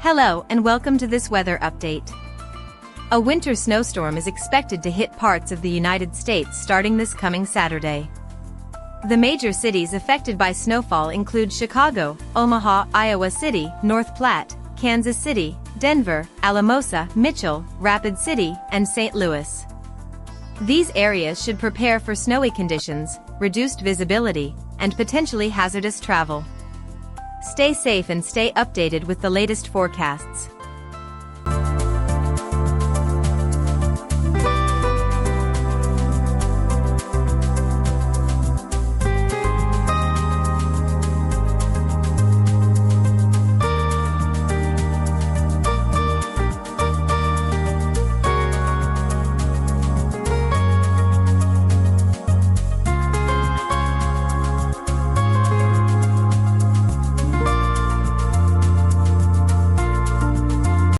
Hello and welcome to this weather update. A winter snowstorm is expected to hit parts of the United States starting this coming Saturday. The major cities affected by snowfall include Chicago, Omaha, Iowa City, North Platte, Kansas City, Denver, Alamosa, Mitchell, Rapid City, and St. Louis. These areas should prepare for snowy conditions, reduced visibility, and potentially hazardous travel. Stay safe and stay updated with the latest forecasts.